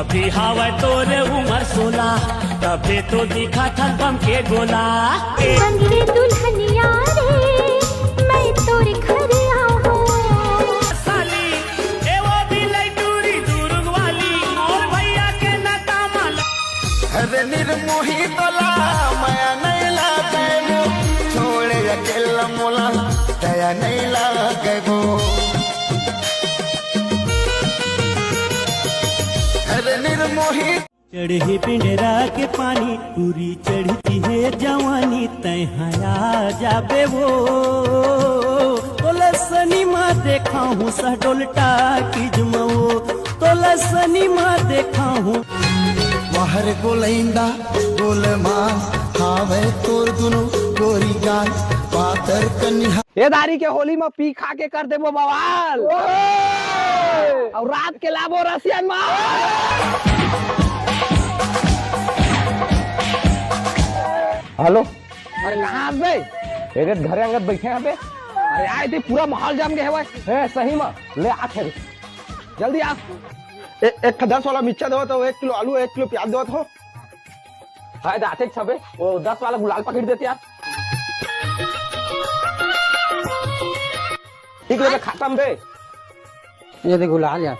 अभी हवा तोरे उमर 16 तबे तो दिखा था बम के गोला। संगे दुल्हनिया रे मैं तोरे घर आऊं साली ए वो भी लटूरी दुर्ग वाली और भैया के नता माला। अरे निर्मोही तोला माया नहीं लागे वो छोड़े अकेला मोला दया नहीं लागे वो। अरे निर्मोही चढ़ी पिंडरा के पानी पूरी चढ़ती है जवानी तैहाया जाबे वो तोला सनी माँ देखा हूँ सडोलटा की जुमो तोला सनी माँ देखा हूँ बाहर गोलैंदा गोल माँ हावे तोर दुनो गोरी गाल पातर कन्या। ये दारी के होली में पी खा के कर दे वो बवाल और रात के लाबो रसियन माँ। हेलो, अरे कहाँ बे? एक घरे अंगत बैठे हैं बे। अरे आए थे पूरा माहौल जाम गया है सही में ले आ थे जल्दी आ। एक 10 वाला मिर्चा दो तो 1 किलो आलू 1 किलो प्याज दो तो हाय दाते छबे वो 10 वाला गुलाल पकड़ देते यार। ठीक है खत्म बे ये दे गुलाल यार।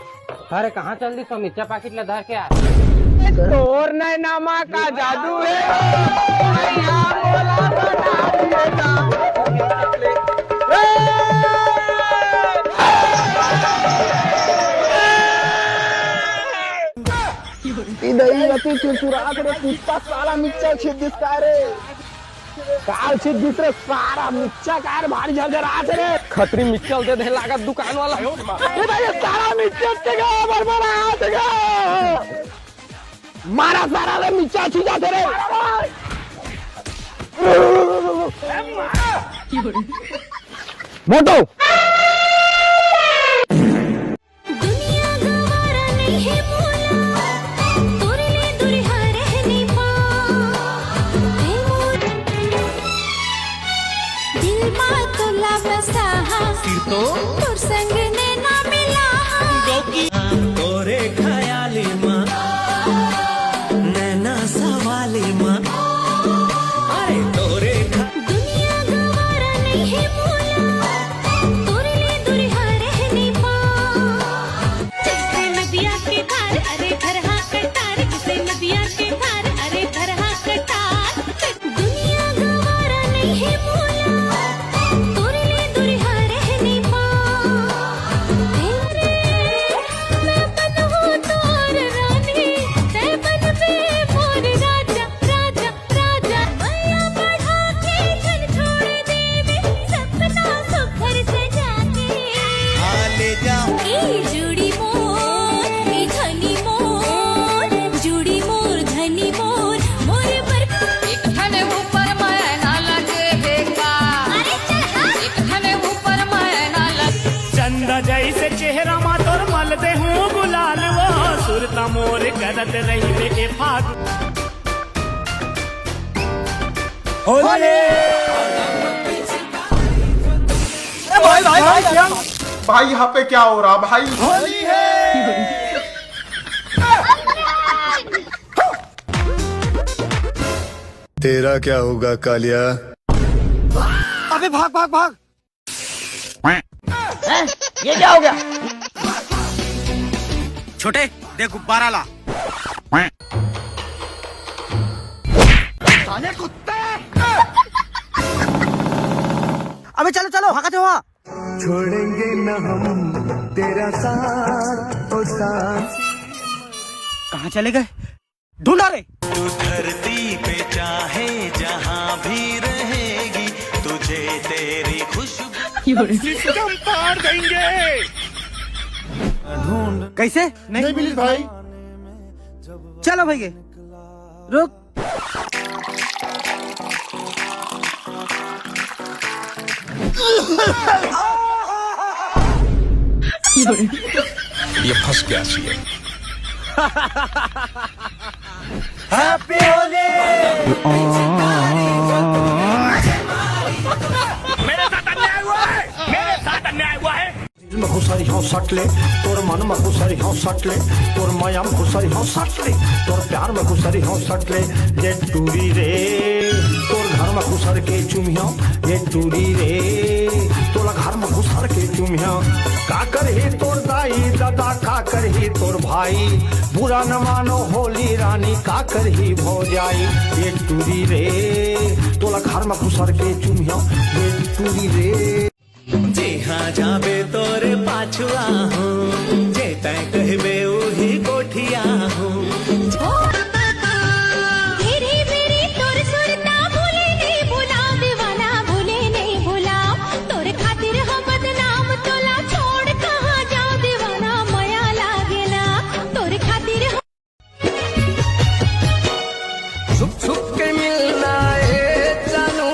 अरे कहाँ चल दी तो मिर्चा पैकेट ले धर के आ। तोर नहीं नामा का जादू है इधर चुरचुरा करे कुत्ता साला मिर्चा छिद्दिस का रे काल छिद्दिस रे सारा मिर्चा का रे भारी झलझल आते रे खतरी मिर्चा दे दे लागत दुकान वाला ए भाई सारा मिर्चा के गा बरबर आते गा मारा सारा रे मिर्चा छिजा थे रे मोटो दुनिया गवारा नहीं है मोला तोरे ले दुरिहा रहने पा हे मोर दिल मा तोला बसा तो तोर संग ने ना मिला गोकी तोरे खयाली माँ नैना सवाली माँ अरे तोरे दुनिया गवारा नहीं है मोला तोरे ले दुरिहा रहने पा जैसे नदिया के धार अरे धरहा कटार जैसे नदिया के धार अरे धरहा कटार दुनिया गवारा नहीं है मोला तोरे ले दुरिहा रहने पा मैं बनूं तोर रानी ते बनबे मोर राजा राजा राजा मैया बढ़ा के घर छोड़ देवे सपना सुखर सजा के ले जाओ ए जुड़ी मोर ए धनी मोर जुड़ी मोर धनी मोर मोर पर एक ठने ऊपर मैं ना लगे बेकार अरे चल हाँ एक ठने ऊपर मैं ना लगे चंदा जैसे चेहरा मा तोर मल दे हूँ गुलाल वो सुरता मोर करत रही बेटे फाग होले भाई भाई भाई भाई यहाँ पे क्या हो रहा भाई? होली है। तेरा क्या होगा कालिया? अबे भाग भाग भाग ये क्या हो गया? छोटे दे गुब्बारा ला। साले कुत्ते अबे चलो चलो भागते हो छोड़ेंगे न हम तेरा साथ और साथ। कहाँ चले गए ढूंढा रे तू धरती पे चाहे जहाँ भी रहेगी तुझे तेरी खुशबू सिस्टम पार देंगे। कैसे नहीं मिली भाई। चलो भैया रुक ये फंस गया सी हैप्पी होली। मेरे साथ अन्याय हुआ है, मेरे साथ अन्याय हुआ है। में घुसरी हो सटले, तोर मन में घुसरी हो सटले, तोर माया में घुसरी हो सटले, तोर प्यार में घुसरी हो सटले, ये टूरी रे तोर घर में घुसर के चुमिया, ये टूरी रे तोला घर में घुसर के चुमिया। का करही तोर दाई दादा, का करही तोर भाई, बुरा न मानो होली रानी, का करही भौजाई, ये टूरी रे तोला घर में घुसर के चुमिया, ये टूरी रे। जेहाँ जाबे तोरे पाछुआ हूँ, जे तय कहबे उही कोठिया हूँ। तेरी मेरी तोर सुरता भूले नहीं भूला, दीवाना भूले नहीं भूला, तोर खातिर हम बदनाम तोला, छोड़ कहाँ जाओ दीवाना माया लागेला, तोर खातिर सुख सुख के मिलना है जानू,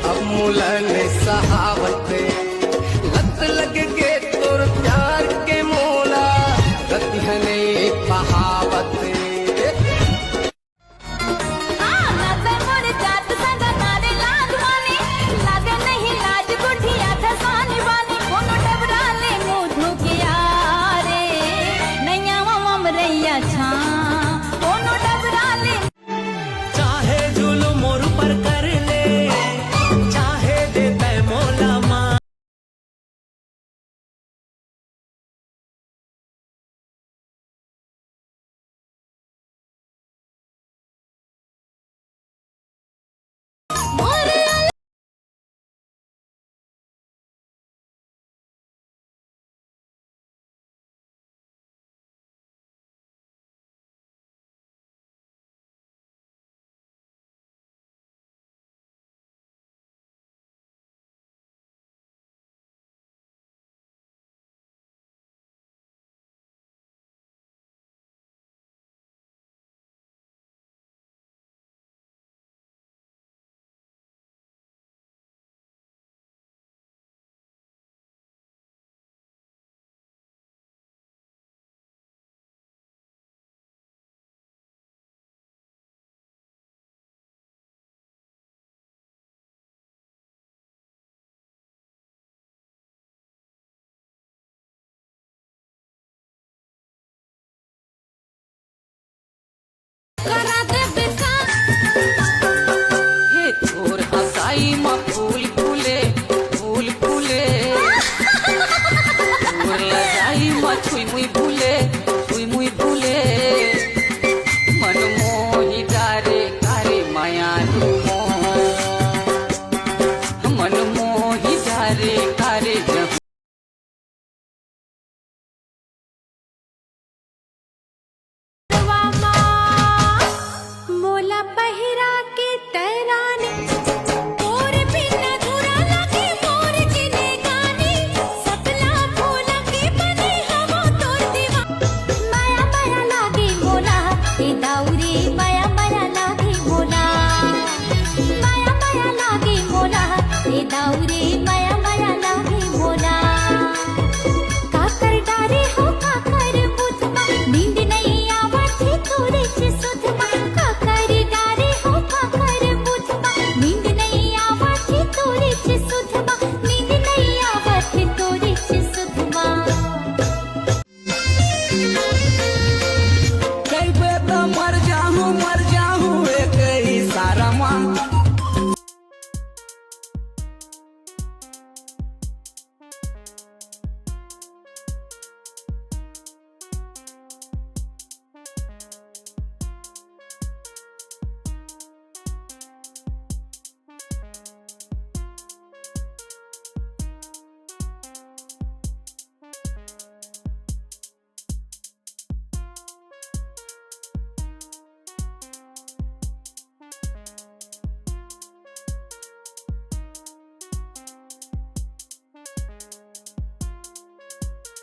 अब मुलन सहावते लत लग के तोर प्यार के मोला, रतिहने